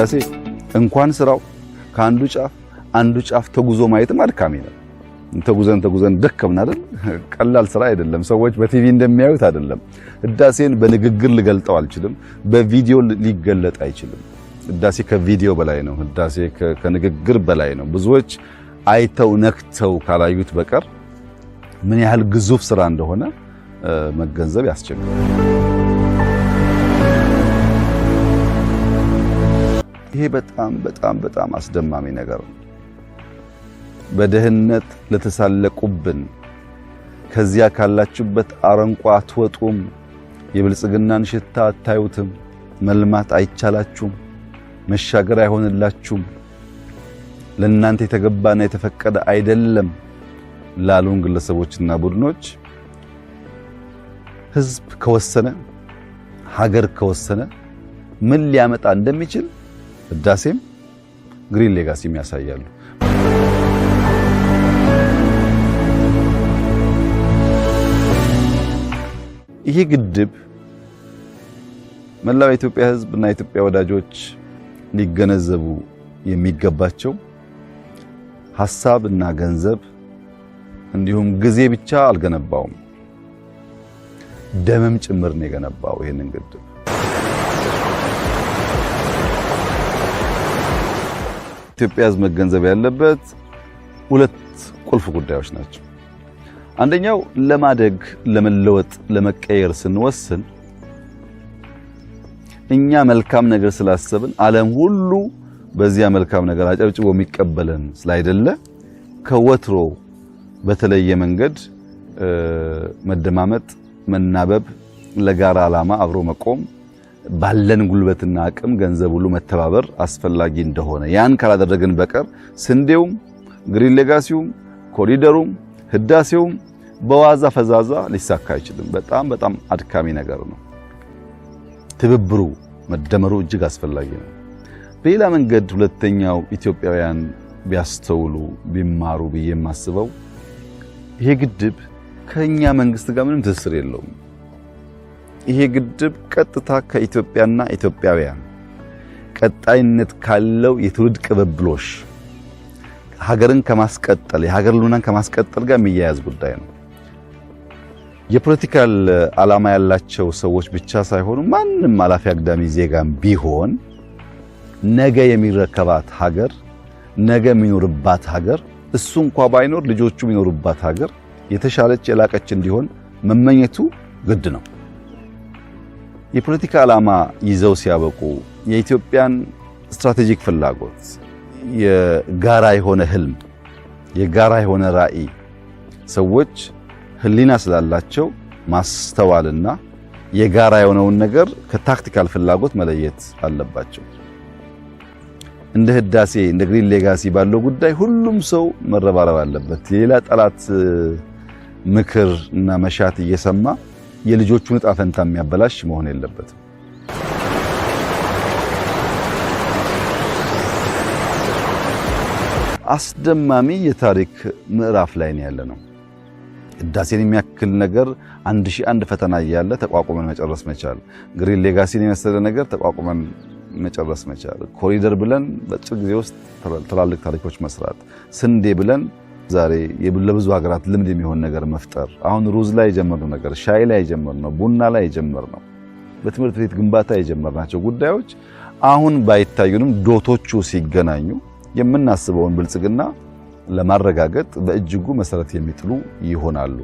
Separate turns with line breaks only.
ህዳሴ እንኳን ስራው ከአንዱ ጫፍ ተጉዞ ማየትም አድካሚ ነው። ተጉዘን ደከምን አይደል? ቀላል ስራ አይደለም። ሰዎች በቲቪ እንደሚያዩት አይደለም። ህዳሴን በንግግር ልገልጠው አልችልም። በቪዲዮ ሊገለጥ አይችልም። ህዳሴ ከቪዲዮ በላይ ነው። ህዳሴ ከንግግር በላይ ነው። ብዙዎች አይተው ነክተው ካላዩት በቀር ምን ያህል ግዙፍ ስራ እንደሆነ መገንዘብ ያስቸግራል። ይሄ በጣም አስደማሚ ነገር ነው። በደህንነት ለተሳለቁብን ከዚያ ካላችሁበት አረንቋ አትወጡም፣ የብልጽግናን ሽታ አታዩትም፣ መልማት አይቻላችሁም፣ መሻገር አይሆንላችሁም፣ ለእናንተ የተገባና የተፈቀደ አይደለም ላሉን ግለሰቦችና ቡድኖች ህዝብ ከወሰነ ሀገር ከወሰነ ምን ሊያመጣ እንደሚችል ህዳሴም ግሪን ሌጋሲም ያሳያሉ። ይሄ ግድብ መላው የኢትዮጵያ ህዝብ እና የኢትዮጵያ ወዳጆች ሊገነዘቡ የሚገባቸው ሐሳብ እና ገንዘብ እንዲሁም ጊዜ ብቻ አልገነባውም፣ ደምም ጭምር ነው የገነባው። ይሄንን ግድብ ኢትዮጵያ ህዝብ መገንዘብ ያለበት ሁለት ቁልፍ ጉዳዮች ናቸው። አንደኛው ለማደግ፣ ለመለወጥ፣ ለመቀየር ስንወስን እኛ መልካም ነገር ስላሰብን ዓለም ሁሉ በዚያ መልካም ነገር አጨብጭቦ የሚቀበለን ስላይደለ ከወትሮ በተለየ መንገድ መደማመጥ፣ መናበብ፣ ለጋራ ዓላማ አብሮ መቆም፣ ባለን ጉልበትና አቅም ገንዘብ ሁሉ መተባበር አስፈላጊ እንደሆነ ያን ካላደረግን በቀር ስንዴውም ግሪን ሌጋሲውም ኮሪደሩም ህዳሴውም በዋዛ ፈዛዛ ሊሳካ አይችልም። በጣም አድካሚ ነገር ነው። ትብብሩ መደመሩ እጅግ አስፈላጊ ነው። በሌላ መንገድ ሁለተኛው ኢትዮጵያውያን ቢያስተውሉ ቢማሩ ብዬ የማስበው ይሄ ግድብ ከኛ መንግስት ጋር ምንም ትስስር የለውም። ይሄ ግድብ ቀጥታ ከኢትዮጵያና ኢትዮጵያውያን ቀጣይነት ካለው የትውልድ ቅብብሎሽ ሀገርን ከማስቀጠል የሀገር ልማትን ከማስቀጠል ጋር የሚያያዝ ጉዳይ ነው። የፖለቲካል ዓላማ ያላቸው ሰዎች ብቻ ሳይሆኑ ማንም አላፊ አግዳሚ ዜጋም ቢሆን ነገ የሚረከባት ሀገር፣ ነገ የሚኖርባት ሀገር፣ እሱ እንኳን ባይኖር ልጆቹ የሚኖሩባት ሀገር የተሻለች የላቀች እንዲሆን መመኘቱ ግድ ነው። የፖለቲካ ዓላማ ይዘው ሲያበቁ የኢትዮጵያን ስትራቴጂክ ፍላጎት፣ የጋራ የሆነ ህልም፣ የጋራ የሆነ ራዕይ ሰዎች ህሊና ስላላቸው ማስተዋልና የጋራ የሆነውን ነገር ከታክቲካል ፍላጎት መለየት አለባቸው። እንደ ህዳሴ እንደ ግሪን ሌጋሲ ባለው ጉዳይ ሁሉም ሰው መረባረብ አለበት። የሌላ ጠላት ምክር እና መሻት እየሰማ የልጆቹን ዕጣ ፈንታ የሚያበላሽ መሆን የለበትም። አስደማሚ የታሪክ ምዕራፍ ላይ ነው ያለነው። ህዳሴን የሚያክል ነገር 1001 ፈተና እያለ ተቋቁመን መጨረስ መቻል፣ ግሪን ሌጋሲን የመሰለ ነገር ተቋቁመን መጨረስ መቻል፣ ኮሪደር ብለን በአጭር ጊዜ ውስጥ ትላልቅ ታሪኮች መስራት፣ ስንዴ ብለን ዛሬ ለብዙ ሀገራት ልምድ የሚሆን ነገር መፍጠር፣ አሁን ሩዝ ላይ የጀመርነው ነገር፣ ሻይ ላይ የጀመርነው፣ ቡና ላይ የጀመርነው፣ በትምህርት ቤት ግንባታ የጀመርናቸው ጉዳዮች አሁን ባይታዩንም ዶቶቹ ሲገናኙ የምናስበውን ብልጽግና ለማረጋገጥ በእጅጉ መሰረት የሚጥሉ ይሆናሉ።